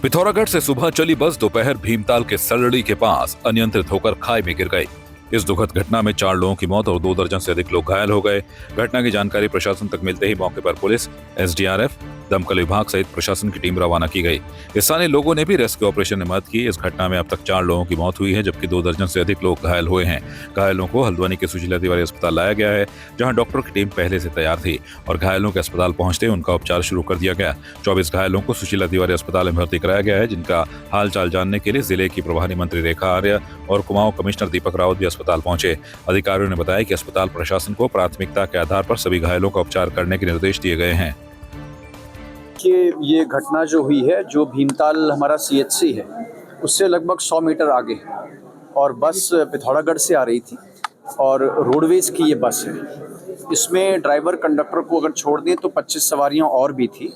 पिथौरागढ़ से सुबह चली बस दोपहर भीमताल के सलड़ी के पास अनियंत्रित होकर खाई में गिर गई। इस दुखद घटना में 4 लोगों की मौत और 2 दर्जन से अधिक लोग घायल हो गए। घटना की जानकारी प्रशासन तक मिलते ही मौके पर पुलिस, एसडीआरएफ, दमकल विभाग सहित प्रशासन की टीम रवाना की गई। स्थानीय लोगों ने भी रेस्क्यू ऑपरेशन में मदद की। इस घटना में अब तक 4 लोगों की मौत हुई है, जबकि 2 दर्जन से अधिक लोग घायल हुए हैं। घायलों को हल्द्वानी के सुशीला तिवारी अस्पताल लाया गया है, जहां डॉक्टरों की टीम पहले से तैयार थी और घायलों के अस्पताल पहुंचते ही उनका उपचार शुरू कर दिया गया। 24 घायलों को सुशीला तिवारी अस्पताल में भर्ती कराया गया है, जिनका हालचाल जानने के लिए जिले की प्रभारी मंत्री रेखा आर्य और कुमाऊं कमिश्नर दीपक रावत भी अस्पताल पहुंचे। अधिकारियों ने बताया कि अस्पताल प्रशासन को प्राथमिकता के आधार पर सभी घायलों का उपचार करने के निर्देश दिए गए हैं। कि ये घटना जो हुई है, जो भीमताल हमारा सीएचसी है उससे लगभग 100 मीटर आगे और बस पिथौरागढ़ से आ रही थी और रोडवेज की ये बस है। इसमें ड्राइवर कंडक्टर को अगर छोड़ दें तो 25 सवारियां और भी थी,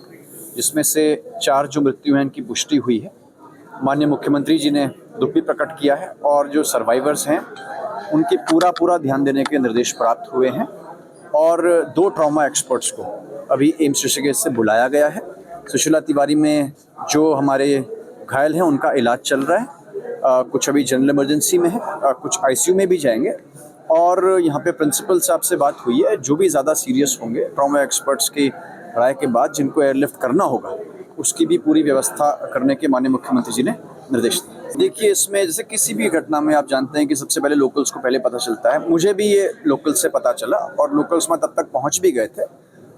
जिसमें से 4 जो मृत्यु हैं इनकी पुष्टि हुई है। माननीय मुख्यमंत्री जी ने दुख भी प्रकट किया है और जो सर्वाइवर्स हैं उनकी पूरा ध्यान देने के निर्देश प्राप्त हुए हैं और 2 ट्रॉमा एक्सपर्ट्स को अभी एम्स ऋषिकेश से बुलाया गया है। सुशीला तिवारी में जो हमारे घायल हैं उनका इलाज चल रहा है। कुछ अभी जनरल इमरजेंसी में है, कुछ आईसीयू में भी जाएंगे और यहाँ पे प्रिंसिपल साहब से बात हुई है। जो भी ज़्यादा सीरियस होंगे ट्रॉमा एक्सपर्ट्स की राय के बाद जिनको एयरलिफ्ट करना होगा उसकी भी पूरी व्यवस्था करने के माननीय मुख्यमंत्री जी ने निर्देश दिए। देखिए, इसमें जैसे किसी भी घटना में आप जानते हैं कि सबसे पहले लोकल्स को पहले पता चलता है। मुझे भी ये लोकल से पता चला और लोकल्स में तब तक पहुँच भी गए थे।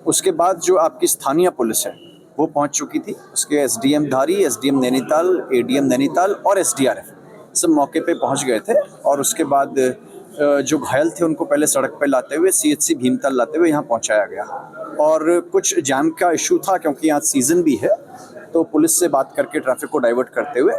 उसके बाद जो आपकी स्थानीय पुलिस है वो पहुंच चुकी थी। उसके एसडीएम धारी, एसडीएम नैनीताल, एडीएम नैनीताल और एसडीआरएफ सब मौके पे पहुंच गए थे और उसके बाद जो घायल थे उनको पहले सड़क पे लाते हुए सीएचसी भीमताल लाते हुए यहाँ पहुंचाया गया। और कुछ जाम का इशू था क्योंकि यहाँ सीजन भी है, तो पुलिस से बात करके ट्रैफिक को डाइवर्ट करते हुए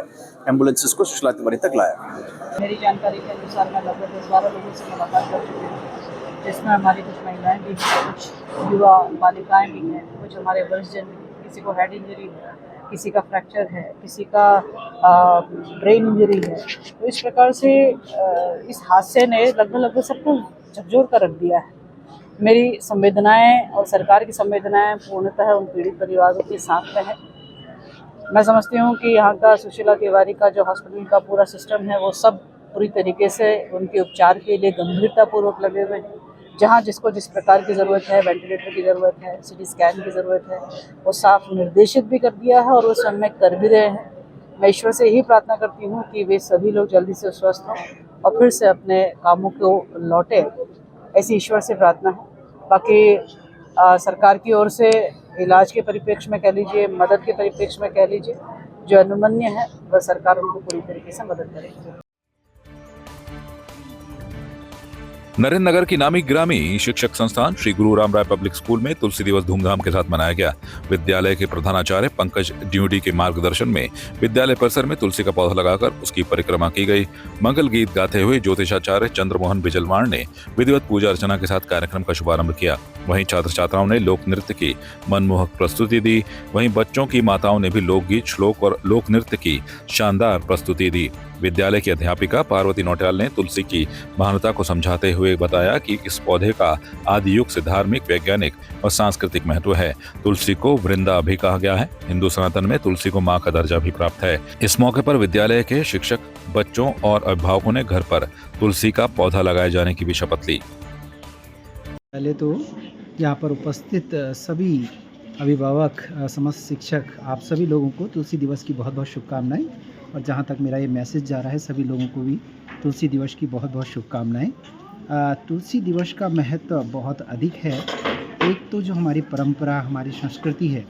एम्बुलेंसेस को सुशीला तिवारी तक लाया। मेरी जानकारी के अनुसार मैं लगभग 10-12 लोगों से मुलाकात कर चुकी हूँ, जिसमें हमारी कुछ महिलाएं भी हैं, कुछ युवा बालिकाएं भी हैं, कुछ हमारे वरिष्ठ जन भी। किसी को हेड इंजरी है, किसी का फ्रैक्चर है, किसी का ब्रेन इंजरी है। तो इस प्रकार से इस हादसे ने लगभग सबको झकझोर कर रख दिया है। मेरी संवेदनाएं और सरकार की संवेदनाएं पूर्णतः उन पीड़ित परिवारों के साथ में है। मैं समझती हूँ कि यहाँ का सुशीला तिवारी का जो हॉस्पिटल का पूरा सिस्टम है वो सब पूरी तरीके से उनके उपचार के लिए गंभीरतापूर्वक लगे हुए हैं। जहाँ जिसको जिस प्रकार की ज़रूरत है, वेंटिलेटर की ज़रूरत है, सीटी स्कैन की ज़रूरत है, वो साफ निर्देशित भी कर दिया है और वो समय कर भी रहे हैं। मैं ईश्वर से यही प्रार्थना करती हूँ कि वे सभी लोग जल्दी से स्वस्थ हों और फिर से अपने कामों को लौटे, ऐसी ईश्वर से प्रार्थना है। बाकी सरकार की ओर से इलाज के परिप्रेक्ष्य में कह लीजिए, मदद के परिप्रेक्ष्य में कह लीजिए, जो अनुमन्य है वह सरकार उनको पूरी तरीके से मदद करेगी। नरेंद्र नगर की नामी ग्रामीण शिक्षक संस्थान श्री गुरु रामराय पब्लिक स्कूल में तुलसी दिवस धूमधाम के साथ मनाया गया। विद्यालय के प्रधानाचार्य पंकज ड्यूडी के मार्गदर्शन में विद्यालय परिसर में तुलसी का पौधा लगाकर उसकी परिक्रमा की गई। मंगल गीत गाते हुए ज्योतिषाचार्य चंद्रमोहन बिजलवाण ने विधिवत पूजा अर्चना के साथ कार्यक्रम का शुभारंभ किया। वहीं छात्र छात्राओं ने लोक नृत्य की मनमोहक प्रस्तुति दी। वहीं बच्चों की माताओं ने भी लोकगीत, श्लोक और लोक नृत्य की शानदार प्रस्तुति दी। विद्यालय की अध्यापिका पार्वती नौटियाल ने तुलसी की महानता को समझाते हुए बताया कि इस पौधे का आदि युग से धार्मिक, वैज्ञानिक और सांस्कृतिक महत्व है। तुलसी को वृंदा भी कहा गया है। हिंदू सनातन में तुलसी को मां का दर्जा भी प्राप्त है। इस मौके पर विद्यालय के शिक्षक, बच्चों और अभिभावकों ने घर पर तुलसी का पौधा लगाए जाने की भी शपथ ली। पहले तो यहाँ पर उपस्थित सभी अभिभावक, समस्त शिक्षक, आप सभी लोगों को तुलसी दिवस की बहुत बहुत शुभकामनाएं। और जहाँ तक मेरा ये मैसेज जा रहा है, सभी लोगों को भी तुलसी दिवस की बहुत बहुत शुभकामनाएं। तुलसी दिवस का महत्व बहुत अधिक है। एक तो जो हमारी परंपरा, हमारी संस्कृति है,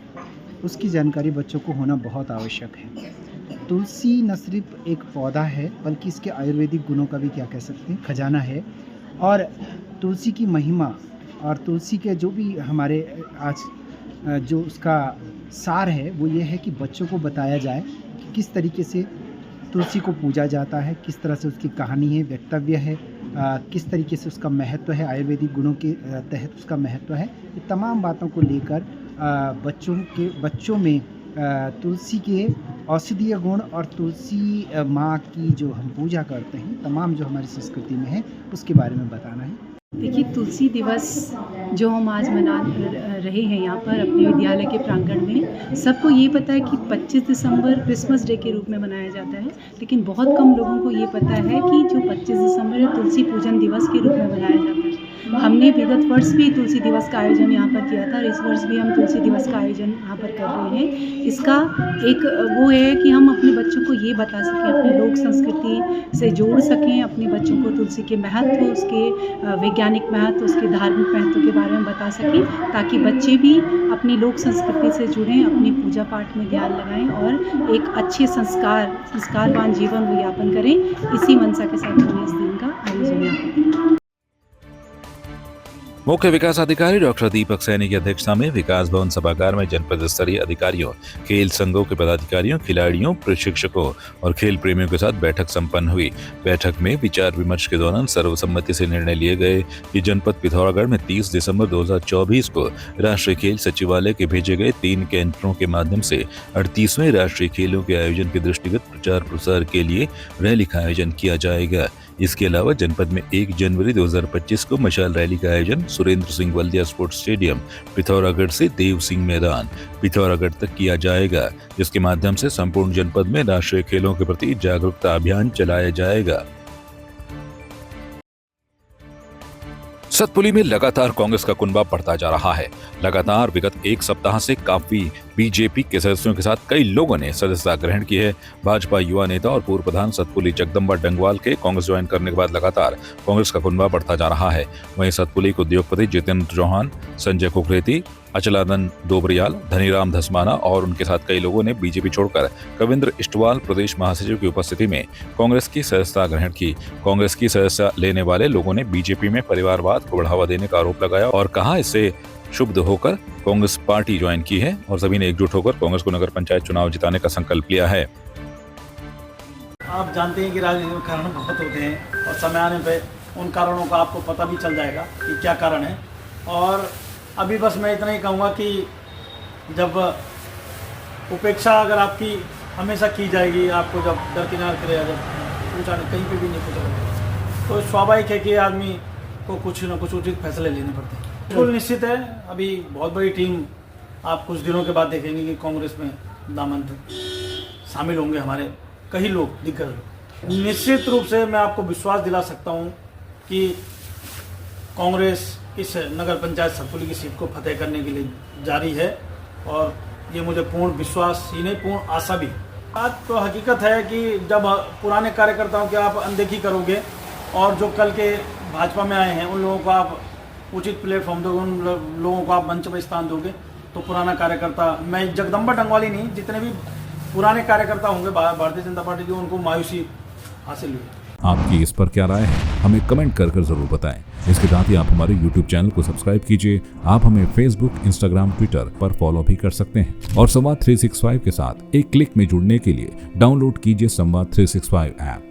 उसकी जानकारी बच्चों को होना बहुत आवश्यक है। तुलसी न सिर्फ एक पौधा है बल्कि इसके आयुर्वेदिक गुणों का भी क्या कह सकते हैं, खजाना है। और तुलसी की महिमा और तुलसी के जो भी हमारे आज जो उसका सार है वो ये है कि बच्चों को बताया जाए कि किस तरीके से तुलसी को पूजा जाता है, किस तरह से उसकी कहानी है, वक्तव्य है, किस तरीके से उसका महत्व है, आयुर्वेदिक गुणों के तहत उसका महत्व है। ये तमाम बातों को लेकर बच्चों में तुलसी के औषधीय गुण और तुलसी माँ की जो हम पूजा करते हैं, तमाम जो हमारी संस्कृति में है उसके बारे में बताना है। देखिए, तुलसी दिवस जो हम आज मना रहे हैं यहाँ पर अपने विद्यालय के प्रांगण में, सबको ये पता है कि 25 दिसंबर क्रिसमस डे के रूप में मनाया जाता है, लेकिन बहुत कम लोगों को ये पता है कि जो 25 दिसंबर है तुलसी पूजन दिवस के रूप में मनाया जाता है। हमने विगत वर्ष भी तुलसी दिवस का आयोजन यहाँ पर किया था और इस वर्ष भी हम तुलसी दिवस का आयोजन यहाँ पर कर रहे हैं। इसका एक वो है कि हम अपने बच्चों को ये बता सकें, अपने लोक संस्कृति से जोड़ सकें, अपने बच्चों को तुलसी के महत्व, उसके वैज्ञानिक महत्व, उसके धार्मिक महत्व के बारे में बता सकें, ताकि बच्चे भी अपनी लोक संस्कृति से जुड़ें, अपने पूजा पाठ में ध्यान लगाएं और एक अच्छे संस्कारवान जीवन वो यापन करें। इसी मंशा के साथ हमने इस दिन का आयोजन यहाँ पर किया। मुख्य विकास अधिकारी डॉक्टर दीपक सैनी की अध्यक्षता में विकास भवन सभागार में जनपद स्तरीय अधिकारियों, खेल संघों के पदाधिकारियों, खिलाड़ियों, प्रशिक्षकों और खेल प्रेमियों के साथ बैठक संपन्न हुई। बैठक में विचार विमर्श के दौरान सर्वसम्मति से निर्णय लिए गए कि जनपद पिथौरागढ़ में 30 दिसंबर 2024 को राष्ट्रीय खेल सचिवालय के भेजे गए 3 कैंटरों के माध्यम से 38वें राष्ट्रीय खेलों के आयोजन के दृष्टिगत प्रचार प्रसार के लिए रैली का आयोजन किया जाएगा। इसके अलावा जनपद में 1 जनवरी 2025 को मशाल रैली का आयोजन सुरेंद्र सिंह वल्दिया स्पोर्ट्स स्टेडियम पिथौरागढ़ से देव सिंह मैदान पिथौरागढ़ तक किया जाएगा, जिसके माध्यम से संपूर्ण जनपद में राष्ट्रीय खेलों के प्रति जागरूकता अभियान चलाया जाएगा। सतपुली में लगातार कांग्रेस का कुनबा बढ़ता जा रहा है। लगातार विगत 1 सप्ताह से काफी बीजेपी के सदस्यों के साथ कई लोगों ने सदस्यता ग्रहण की है। भाजपा युवा नेता और पूर्व प्रधान सतपुली जगदम्बा डंगवाल के कांग्रेस ज्वाइन करने के बाद लगातार कांग्रेस का कुनबा बढ़ता जा रहा है। वहीं सतपुली के उद्योगपति जितेंद्र चौहान, संजय कुकरेती, अचलानंद डोबरियाल, धनीराम धसमाना और उनके साथ कई लोगों ने बीजेपी छोड़कर कविंद्र इष्टवाल प्रदेश महासचिव की उपस्थिति में कांग्रेस की सदस्यता ग्रहण की। कांग्रेस की सदस्यता लेने वाले लोगों ने बीजेपी में परिवारवाद को बढ़ावा देने का आरोप लगाया और कहा इससे क्षुब्ध होकर कांग्रेस पार्टी ज्वाइन की है और सभी ने एकजुट होकर कांग्रेस को नगर पंचायत चुनाव जिताने का संकल्प लिया है। आप जानते हैं कि राजनीति में कारण बहुत होते हैं और समय आने पे उन कारणों का आपको पता भी चल जाएगा कि क्या कारण है। और अभी बस मैं इतना ही कहूँगा कि जब उपेक्षा अगर आपकी हमेशा की जाएगी, आपको जब दरकिनार करेगा, जब पूछा कहीं पे भी नहीं पूछा, तो स्वाभाविक है कि आदमी को कुछ न कुछ उचित फैसले लेने पड़ते हैं। बिल्कुल निश्चित है, अभी बहुत बड़ी टीम आप कुछ दिनों के बाद देखेंगे कि कांग्रेस में नामांकित शामिल होंगे हमारे कई लोग, दिग्गज लोग। निश्चित रूप से मैं आपको विश्वास दिला सकता हूँ कि कांग्रेस इस नगर पंचायत सतपुली की सीट को फतेह करने के लिए जारी है और ये मुझे पूर्ण विश्वास ही नहीं, पूर्ण आशा भी। बात तो हकीकत है कि जब पुराने कार्यकर्ताओं की आप अनदेखी करोगे और जो कल के भाजपा में आए हैं उन लोगों को आप उचित प्लेटफॉर्म दोगे, उन लोगों को आप मंच पर स्थान दोगे, तो पुराना कार्यकर्ता, मैं जगदम्बा डंगवाली नहीं, जितने भी पुराने कार्यकर्ता होंगे भारतीय जनता पार्टी के, उनको मायूसी हासिल हुई। आपकी इस पर क्या राय है, हमें कमेंट कर जरूर बताएं। इसके साथ ही आप हमारे YouTube चैनल को सब्सक्राइब कीजिए। आप हमें Facebook, Instagram, Twitter पर फॉलो भी कर सकते हैं और संवाद 365 के साथ एक क्लिक में जुड़ने के लिए डाउनलोड कीजिए संवाद 365 ऐप।